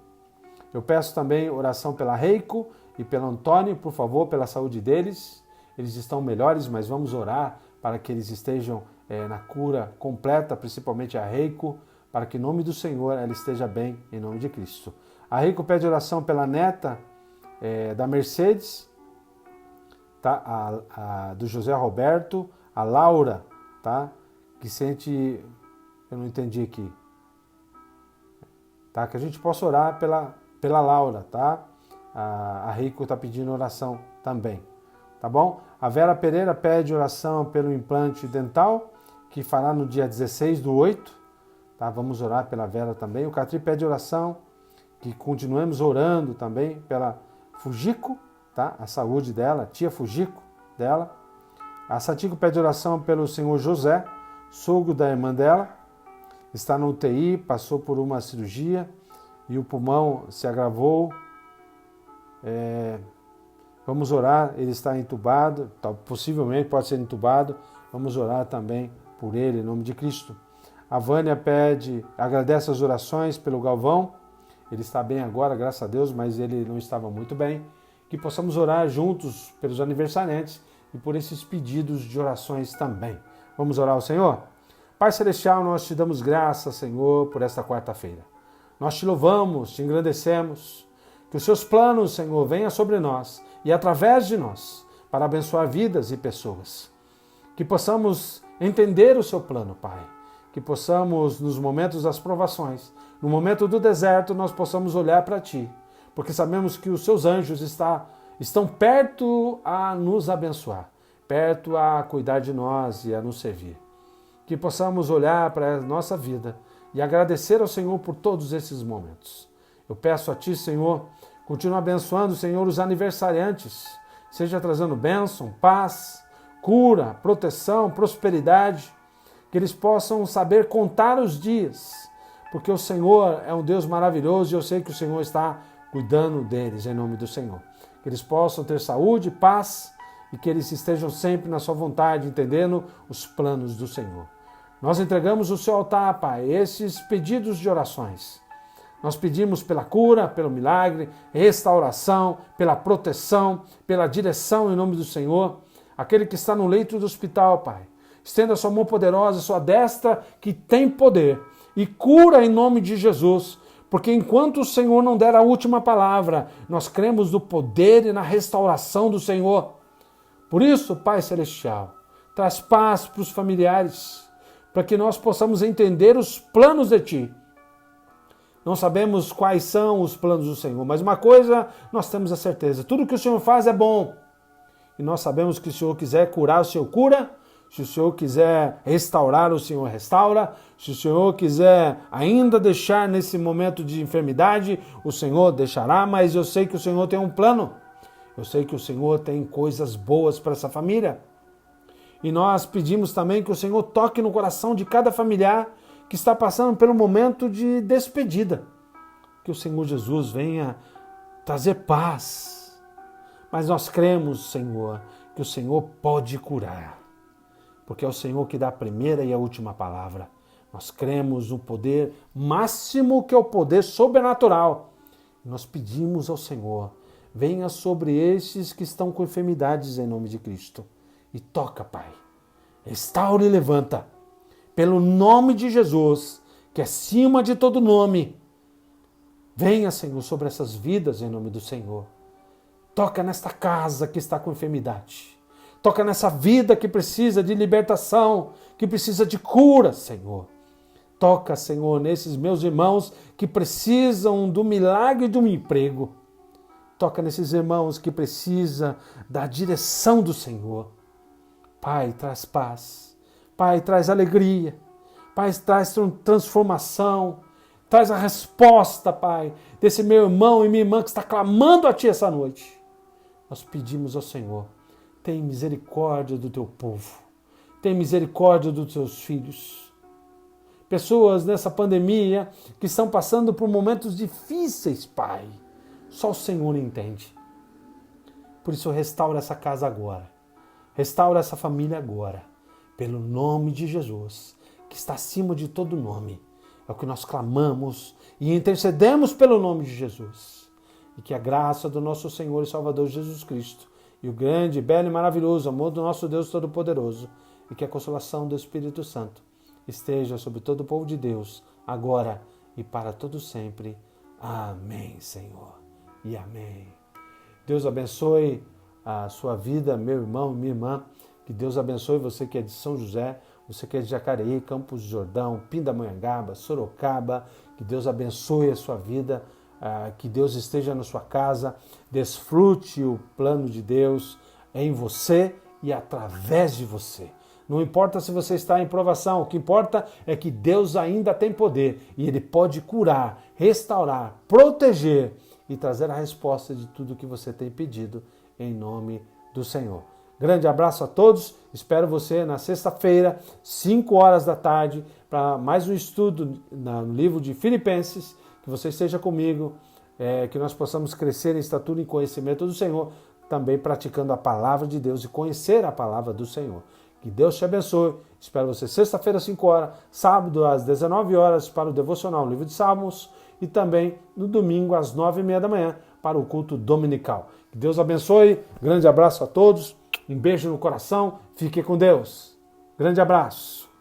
Eu peço também oração pela Reiko e pelo Antônio, por favor, pela saúde deles. Eles estão melhores, mas vamos orar para que eles estejam na cura completa, principalmente a Reiko, para que em nome do Senhor ela esteja bem, em nome de Cristo. A Reiko pede oração pela neta da Mercedes, tá? Do José Roberto, a Laura, tá? Que sente, eu não entendi aqui, tá? Que a gente possa orar pela Laura, tá? A Reiko está pedindo oração também, tá bom? A Vera Pereira pede oração pelo implante dental, que fará no dia 16/8, tá? Vamos orar pela Vera também. O Catri pede oração, que continuemos orando também pela Fujiko, tá? A saúde dela, tia Fujiko dela. A Satiko pede oração pelo senhor José, sogro da irmã dela, está no UTI, passou por uma cirurgia e o pulmão se agravou. Vamos orar, ele está entubado, possivelmente pode ser entubado, vamos orar também por ele, em nome de Cristo. A Vânia agradece as orações pelo Galvão Ele está bem agora, graças a Deus, mas ele não estava muito bem. Que possamos orar juntos pelos aniversariantes e por esses pedidos de orações também. Vamos orar ao Senhor? Pai Celestial, nós te damos graças, Senhor, por esta quarta-feira. Nós te louvamos, te engrandecemos. Que os seus planos, Senhor, venham sobre nós e através de nós, para abençoar vidas e pessoas. Que possamos entender o seu plano, Pai. Que possamos, nos momentos das provações, no momento do deserto, nós possamos olhar para Ti, porque sabemos que os seus anjos estão perto a nos abençoar, perto a cuidar de nós e a nos servir. Que possamos olhar para a nossa vida e agradecer ao Senhor por todos esses momentos. Eu peço a Ti, Senhor, continua abençoando, Senhor, os aniversariantes, seja trazendo bênção, paz, cura, proteção, prosperidade, que eles possam saber contar os dias, porque o Senhor é um Deus maravilhoso e eu sei que o Senhor está cuidando deles, em nome do Senhor. Que eles possam ter saúde, paz e que eles estejam sempre na sua vontade, entendendo os planos do Senhor. Nós entregamos o seu altar, Pai, esses pedidos de orações. Nós pedimos pela cura, pelo milagre, restauração, pela proteção, pela direção em nome do Senhor. Aquele que está no leito do hospital, Pai, estenda a sua mão poderosa, a sua destra que tem poder e cura em nome de Jesus. Porque enquanto o Senhor não der a última palavra, nós cremos no poder e na restauração do Senhor. Por isso, Pai Celestial, traz paz para os familiares, para que nós possamos entender os planos de Ti. Não sabemos quais são os planos do Senhor, mas uma coisa nós temos a certeza, tudo que o Senhor faz é bom. E nós sabemos que se o Senhor quiser curar, o Senhor cura. Se o Senhor quiser restaurar, o Senhor restaura. Se o Senhor quiser ainda deixar nesse momento de enfermidade, o Senhor deixará, mas eu sei que o Senhor tem um plano. Eu sei que o Senhor tem coisas boas para essa família. E nós pedimos também que o Senhor toque no coração de cada familiar que está passando pelo momento de despedida. Que o Senhor Jesus venha trazer paz. Mas nós cremos, Senhor, que o Senhor pode curar. Porque é o Senhor que dá a primeira e a última palavra. Nós cremos no poder máximo que é o poder sobrenatural. Nós pedimos ao Senhor, venha sobre estes que estão com enfermidades em nome de Cristo. E toca, Pai. Restaura e levanta. Pelo nome de Jesus, que é acima de todo nome. Venha, Senhor, sobre essas vidas em nome do Senhor. Toca nesta casa que está com enfermidade. Toca nessa vida que precisa de libertação, que precisa de cura, Senhor. Toca, Senhor, nesses meus irmãos que precisam do milagre de um emprego. Toca nesses irmãos que precisam da direção do Senhor. Pai, traz paz. Pai, traz alegria. Pai, traz transformação. Traz a resposta, Pai, desse meu irmão e minha irmã que está clamando a Ti essa noite. Nós pedimos ao Senhor, tem misericórdia do Teu povo. Tem misericórdia dos Teus filhos. Pessoas nessa pandemia que estão passando por momentos difíceis, Pai. Só o Senhor entende. Por isso, restaura essa casa agora. Restaura essa família agora. Pelo nome de Jesus, que está acima de todo nome. É o que nós clamamos e intercedemos pelo nome de Jesus. E que a graça do nosso Senhor e Salvador Jesus Cristo e o grande, belo e maravilhoso amor do nosso Deus Todo-Poderoso e que a consolação do Espírito Santo esteja sobre todo o povo de Deus, agora e para todo sempre. Amém, Senhor. E amém. Deus abençoe a sua vida, meu irmão e minha irmã. Que Deus abençoe você que é de São José, você que é de Jacareí, Campos do Jordão, Pindamonhangaba, Sorocaba. Que Deus abençoe a sua vida, que Deus esteja na sua casa. Desfrute o plano de Deus em você e através de você. Não importa se você está em provação, o que importa é que Deus ainda tem poder e Ele pode curar, restaurar, proteger e trazer a resposta de tudo que você tem pedido em nome do Senhor. Grande abraço a todos, espero você na sexta-feira, 5 horas da tarde, para mais um estudo no livro de Filipenses, que você esteja comigo, que nós possamos crescer em estatura e conhecimento do Senhor, também praticando a palavra de Deus e conhecer a palavra do Senhor. Que Deus te abençoe. Espero você sexta-feira às 5 horas, sábado às 19 horas para o Devocional Livro de Salmos e também no domingo às 9h30 da manhã para o culto dominical. Que Deus abençoe. Grande abraço a todos. Um beijo no coração. Fique com Deus. Grande abraço.